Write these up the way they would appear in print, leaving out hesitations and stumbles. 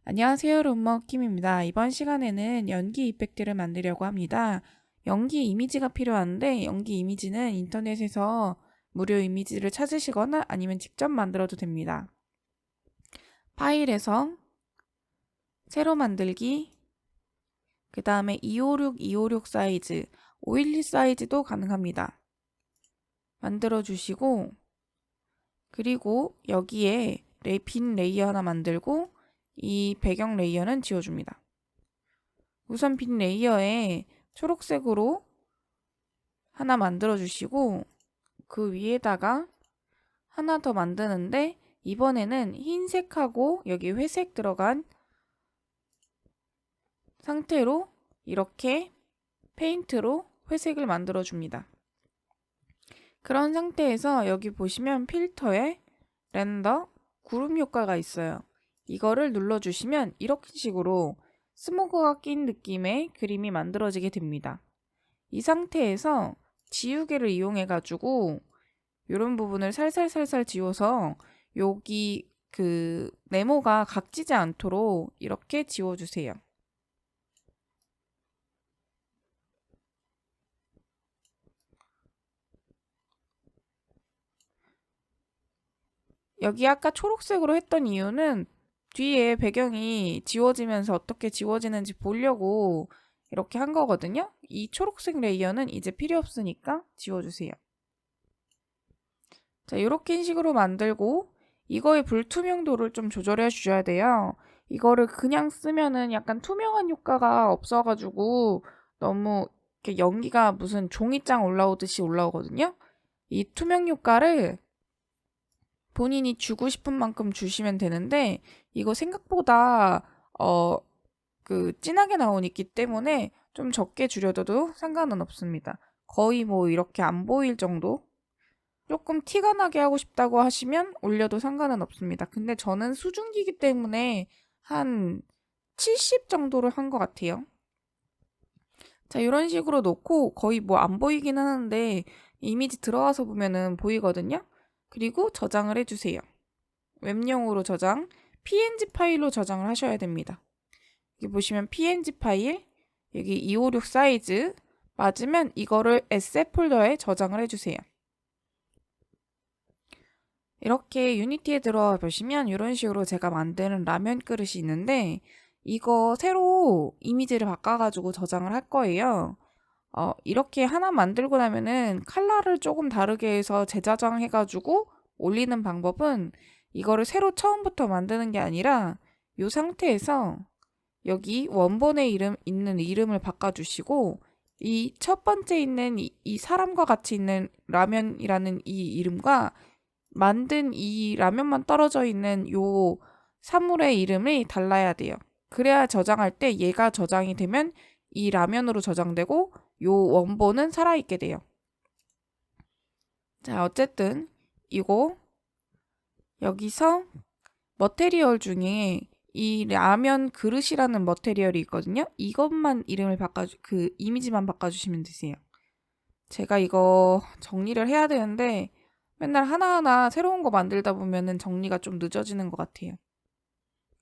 안녕하세요, 룸머킴입니다. 이번 시간에는 연기 이펙트를 만들려고 합니다. 연기 이미지가 필요한데 연기 이미지는 인터넷에서 무료 이미지를 찾으시거나 아니면 직접 만들어도 됩니다. 파일에서 새로 만들기, 그 다음에 256, 256 사이즈, 512 사이즈도 가능합니다. 만들어 주시고, 그리고 여기에 빈 레이어 하나 만들고 이 배경 레이어는 지워줍니다. 우선 빈 레이어에 초록색으로 하나 만들어 주시고 그 위에다가 하나 더 만드는데 이번에는 흰색하고 여기 회색 들어간 상태로 이렇게 페인트로 회색을 만들어 줍니다. 그런 상태에서 여기 보시면 필터에 렌더, 구름 효과가 있어요. 이거를 눌러주시면 이런 식으로 스모그가 낀 느낌의 그림이 만들어지게 됩니다. 이 상태에서 지우개를 이용해 가지고 이런 부분을 살살살살 지워서 여기 그 네모가 각지지 않도록 이렇게 지워주세요. 여기 아까 초록색으로 했던 이유는 뒤에 배경이 지워지면서 어떻게 지워지는지 보려고 이렇게 한 거거든요. 이 초록색 레이어는 이제 필요 없으니까 지워주세요. 자, 이렇게 식으로 만들고 이거의 불투명도를 좀 조절해 주셔야 돼요. 이거를 그냥 쓰면은 약간 투명한 효과가 없어가지고 너무 이렇게 연기가 무슨 종이장 올라오듯이 올라오거든요. 이 투명 효과를 본인이 주고 싶은 만큼 주시면 되는데 이거 생각보다 진하게 나오기 때문에 좀 적게 줄여도 상관은 없습니다. 거의 뭐 이렇게 안 보일 정도? 조금 티가 나게 하고 싶다고 하시면 올려도 상관은 없습니다. 근데 저는 수증기이기 때문에 한 70 정도를 한 것 같아요. 자, 이런 식으로 놓고 거의 뭐 안 보이긴 하는데 이미지 들어가서 보면은 보이거든요. 그리고 저장을 해주세요. 웹용으로 저장, png 파일로 저장을 하셔야 됩니다. 여기 보시면 png 파일, 여기 256 사이즈 맞으면 이거를 SF 폴더에 저장을 해주세요. 이렇게 유니티에 들어와 보시면 이런 식으로 제가 만드는 라면 그릇이 있는데 이거 새로 이미지를 바꿔가지고 저장을 할 거예요. 이렇게 하나 만들고 나면은 컬러를 조금 다르게 해서 재저장해가지고 올리는 방법은 이거를 새로 처음부터 만드는 게 아니라 이 상태에서 여기 원본에 있는 이름을 바꿔주시고 이 첫 번째 있는 이 사람과 같이 있는 라면이라는 이 이름과 만든 이 라면만 떨어져 있는 요 사물의 이름이 달라야 돼요. 그래야 저장할 때 얘가 저장이 되면 이 라면으로 저장되고 요 원본은 살아있게 돼요. 자, 어쨌든 이거 여기서 머테리얼 중에 이 라면 그릇이라는 머테리얼이 있거든요. 이것만 이름을 그 이미지만 바꿔주시면 되세요. 제가 이거 정리를 해야 되는데 맨날 하나하나 새로운 거 만들다 보면은 정리가 좀 늦어지는 것 같아요.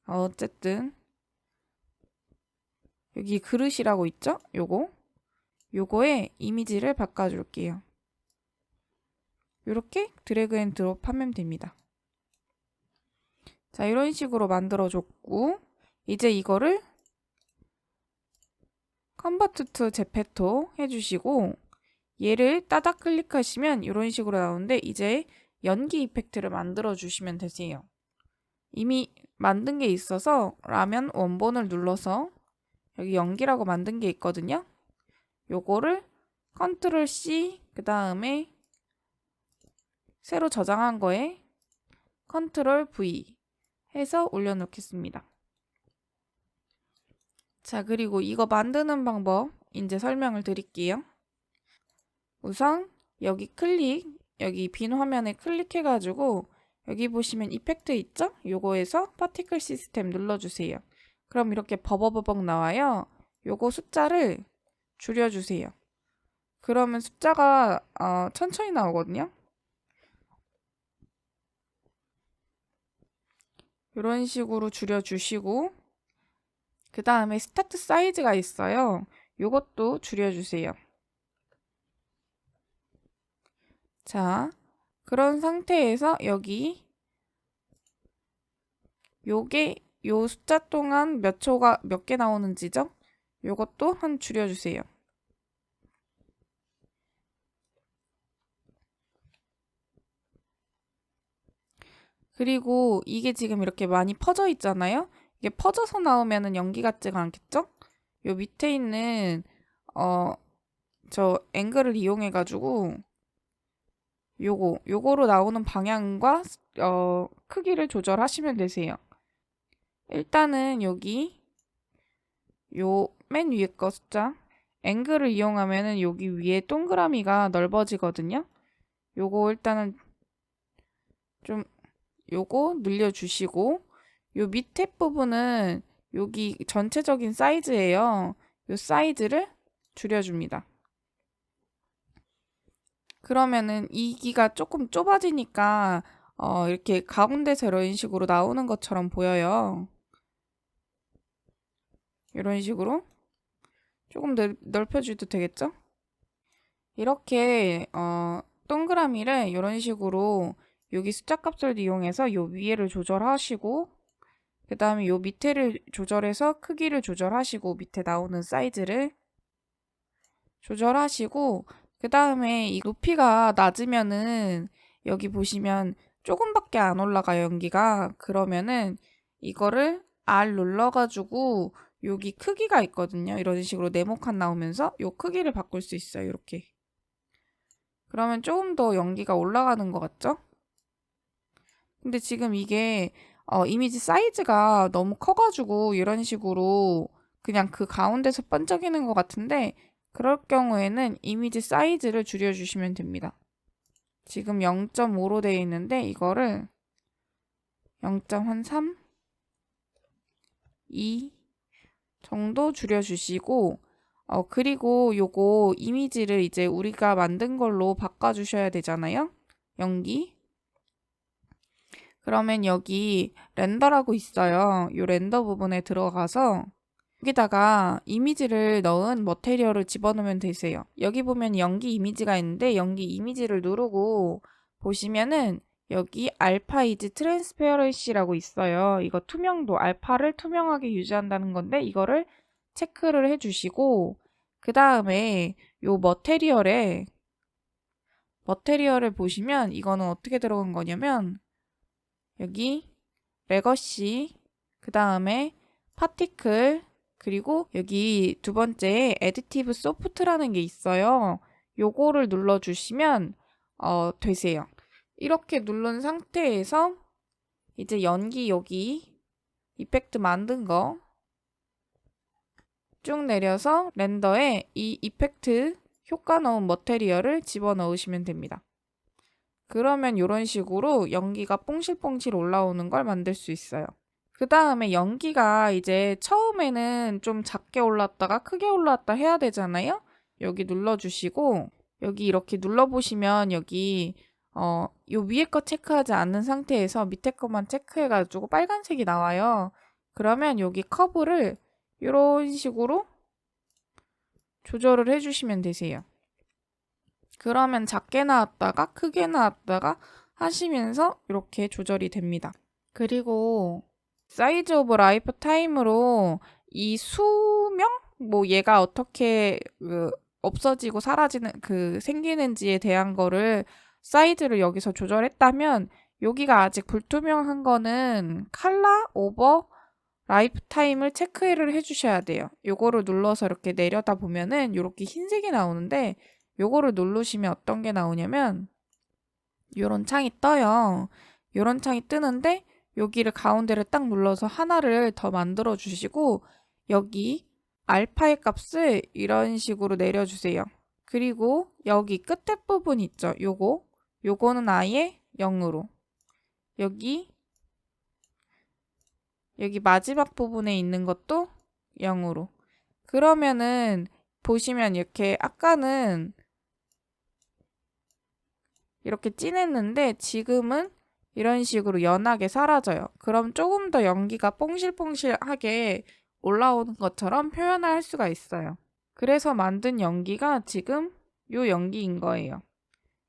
어쨌든 여기 그릇이라고 있죠? 요거에 이미지를 바꿔줄게요. 이렇게 드래그 앤 드롭 하면 됩니다. 자, 이런 식으로 만들어줬고 이제 이거를 컨버트 투 제페토 해주시고 얘를 따닥 클릭하시면 이런 식으로 나오는데 이제 연기 이펙트를 만들어 주시면 되세요. 이미 만든 게 있어서 라면 원본을 눌러서 여기 연기라고 만든 게 있거든요. 요거를 컨트롤 C 그 다음에 새로 저장한 거에 컨트롤 V 해서 올려놓겠습니다. 자, 그리고 이거 만드는 방법 이제 설명을 드릴게요. 우선 여기 여기 빈 화면에 클릭해가지고 여기 보시면 이펙트 있죠? 요거에서 파티클 시스템 눌러주세요. 그럼 이렇게 버벅버벅 나와요. 요거 숫자를 줄여주세요. 그러면 숫자가 천천히 나오거든요. 이런 식으로 줄여주시고 그 다음에 스타트 사이즈가 있어요. 요것도 줄여주세요. 자, 그런 상태에서 여기 요게 요 숫자 동안 몇 초가 몇 개 나오는지죠? 요것도 한 줄여주세요. 그리고 이게 지금 이렇게 많이 퍼져 있잖아요. 이게 퍼져서 나오면은 연기 같지가 않겠죠? 요 밑에 있는 저 앵글을 이용해 가지고 요거로 나오는 방향과 크기를 조절하시면 되세요. 일단은 여기 요 맨 위에 거 숫자 앵글을 이용하면은 여기 위에 동그라미가 넓어지거든요. 요거 일단은 좀 요거 늘려주시고 요 밑에 부분은 여기 전체적인 사이즈예요. 요 사이즈를 줄여줍니다. 그러면은 이기가 조금 좁아지니까 이렇게 가운데서 이런 식으로 나오는 것처럼 보여요. 이런 식으로 조금 넓혀줘도 되겠죠? 이렇게 동그라미를 이런 식으로 여기 숫자 값을 이용해서 요 위에를 조절하시고 그 다음에 요 밑에를 조절해서 크기를 조절하시고 밑에 나오는 사이즈를 조절하시고 그 다음에 이 높이가 낮으면은 여기 보시면 조금밖에 안 올라가요 연기가. 그러면은 이거를 R 눌러가지고 여기 크기가 있거든요. 이런 식으로 네모칸 나오면서 요 크기를 바꿀 수 있어요. 이렇게. 그러면 조금 더 연기가 올라가는 것 같죠? 근데 지금 이게 이미지 사이즈가 너무 커가지고 이런 식으로 그냥 그 가운데서 번쩍이는 것 같은데 그럴 경우에는 이미지 사이즈를 줄여주시면 됩니다. 지금 0.5로 되어 있는데 이거를 0.3, 2 정도 줄여주시고 그리고 요거 이미지를 이제 우리가 만든 걸로 바꿔주셔야 되잖아요. 연기. 그러면 여기 렌더라고 있어요. 요 렌더 부분에 들어가서 여기다가 이미지를 넣은 머테리얼을 집어넣으면 되세요. 여기 보면 연기 이미지가 있는데 연기 이미지를 누르고 보시면은 여기 알파 이즈 트랜스페어런시라고 있어요. 이거 투명도, 알파를 투명하게 유지한다는 건데 이거를 체크를 해주시고 그 다음에 요 머테리얼을 보시면 이거는 어떻게 들어간 거냐면 여기 레거시 그 다음에 파티클 그리고 여기 두 번째 에디티브 소프트라는 게 있어요. 요거를 눌러주시면 되세요. 이렇게 누른 상태에서 이제 연기 여기 이펙트 만든 거 쭉 내려서 렌더에 이 이펙트 효과 넣은 머테리얼을 집어넣으시면 됩니다. 그러면 이런 식으로 연기가 뽕실뽕실 올라오는 걸 만들 수 있어요. 그 다음에 연기가 이제 처음에는 좀 작게 올랐다가 크게 올랐다 해야 되잖아요. 여기 눌러주시고 여기 이렇게 눌러보시면 여기 요 위에 거 체크하지 않는 상태에서 밑에 거만 체크해가지고 빨간색이 나와요. 그러면 여기 커브를 이런 식으로 조절을 해주시면 되세요. 그러면 작게 나왔다가 크게 나왔다가 하시면서 이렇게 조절이 됩니다. 그리고 사이즈 오브 라이프 타임으로 이 수명? 뭐 얘가 어떻게 없어지고 사라지는 생기는지에 대한 거를 사이즈를 여기서 조절했다면 여기가 아직 불투명한 거는 컬러 오버 라이프 타임을 체크를 해주셔야 돼요. 요거를 눌러서 이렇게 내려다 보면은 이렇게 흰색이 나오는데 요거를 누르시면 어떤 게 나오냐면 요런 창이 떠요. 요런 창이 뜨는데 여기를 가운데를 딱 눌러서 하나를 더 만들어 주시고 여기 알파의 값을 이런 식으로 내려주세요. 그리고 여기 끝에 부분 있죠. 요거는 아예 0으로 여기 마지막 부분에 있는 것도 0으로 그러면은 보시면 이렇게 아까는 이렇게 진했는데 지금은 이런 식으로 연하게 사라져요. 그럼 조금 더 연기가 뽕실뽕실하게 올라오는 것처럼 표현할 수가 있어요. 그래서 만든 연기가 지금 요 연기인 거예요.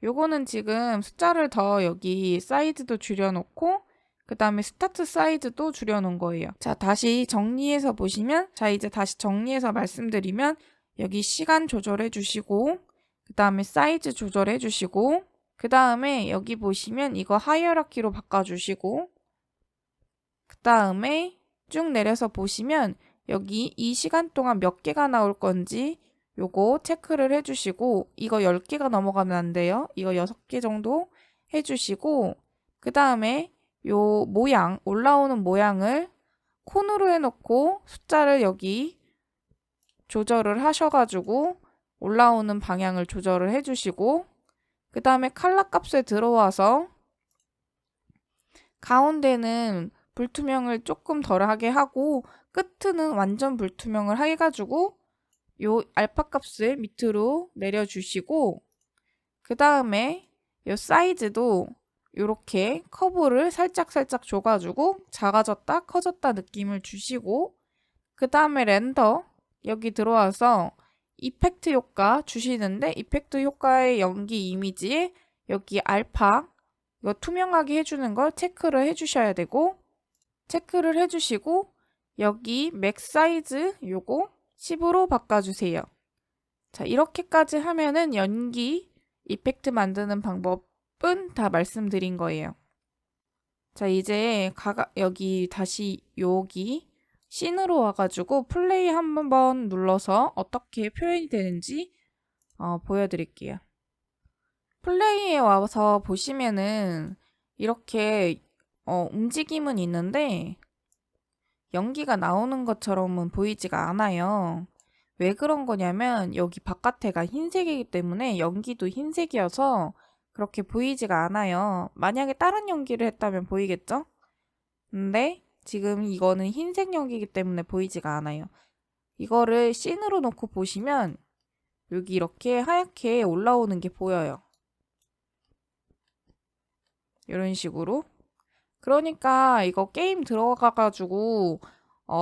요거는 지금 숫자를 더 여기 사이즈도 줄여놓고 그 다음에 스타트 사이즈도 줄여놓은 거예요. 자, 다시 정리해서 보시면, 자, 이제 다시 정리해서 말씀드리면 여기 시간 조절해 주시고 그 다음에 사이즈 조절해 주시고 그 다음에 여기 보시면 이거 하이어라키로 바꿔주시고 그 다음에 쭉 내려서 보시면 여기 이 시간 동안 몇 개가 나올 건지 요거 체크를 해주시고 이거 10개가 넘어가면 안 돼요. 이거 6개 정도 해주시고 그 다음에 요 모양, 올라오는 모양을 콘으로 해놓고 숫자를 여기 조절을 하셔가지고 올라오는 방향을 조절을 해주시고 그 다음에 칼라 값에 들어와서 가운데는 불투명을 조금 덜하게 하고 끝은 완전 불투명을 해가지고 요 알파 값을 밑으로 내려주시고 그 다음에 요 사이즈도 요렇게 커브를 살짝살짝 줘가지고 작아졌다 커졌다 느낌을 주시고 그 다음에 렌더 여기 들어와서 이펙트 효과 주시는데 이펙트 효과의 연기 이미지에 여기 알파 이거 투명하게 해주는 걸 체크를 해주셔야 되고 체크를 해주시고 여기 맥 사이즈 요거 10으로 바꿔주세요. 자, 이렇게까지 하면은 연기 이펙트 만드는 방법은 다 말씀드린 거예요. 자, 이제 여기 다시 여기 씬으로 와가지고 플레이 한번 눌러서 어떻게 표현이 되는지 보여드릴게요. 플레이에 와서 보시면은 이렇게 움직임은 있는데 연기가 나오는 것처럼은 보이지가 않아요. 왜 그런 거냐면 여기 바깥에가 흰색이기 때문에 연기도 흰색이어서 그렇게 보이지가 않아요. 만약에 다른 연기를 했다면 보이겠죠? 근데 지금 이거는 흰색 연기이기 때문에 보이지가 않아요. 이거를 씬으로 놓고 보시면 여기 이렇게 하얗게 올라오는 게 보여요. 이런 식으로. 그러니까 이거 게임 들어가가지고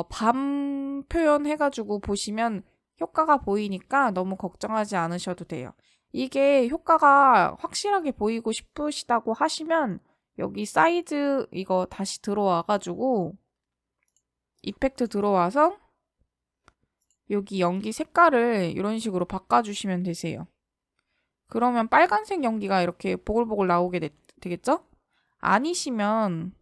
밤 표현해가지고 보시면 효과가 보이니까 너무 걱정하지 않으셔도 돼요. 이게 효과가 확실하게 보이고 싶으시다고 하시면 여기 사이즈 이거 다시 들어와가지고 이펙트 들어와서 여기 연기 색깔을 이런 식으로 바꿔주시면 되세요. 그러면 빨간색 연기가 이렇게 보글보글 나오게 되겠죠? 아니시면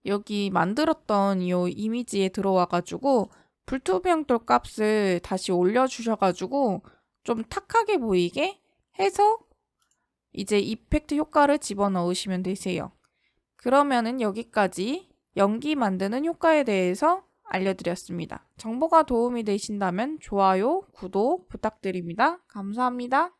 여기 만들었던 이 이미지에 들어와가지고 불투명도 값을 다시 올려주셔가지고 좀 탁하게 보이게 해서 이제 이펙트 효과를 집어넣으시면 되세요. 그러면은 여기까지 연기 만드는 효과에 대해서 알려드렸습니다. 정보가 도움이 되신다면 좋아요, 구독 부탁드립니다. 감사합니다.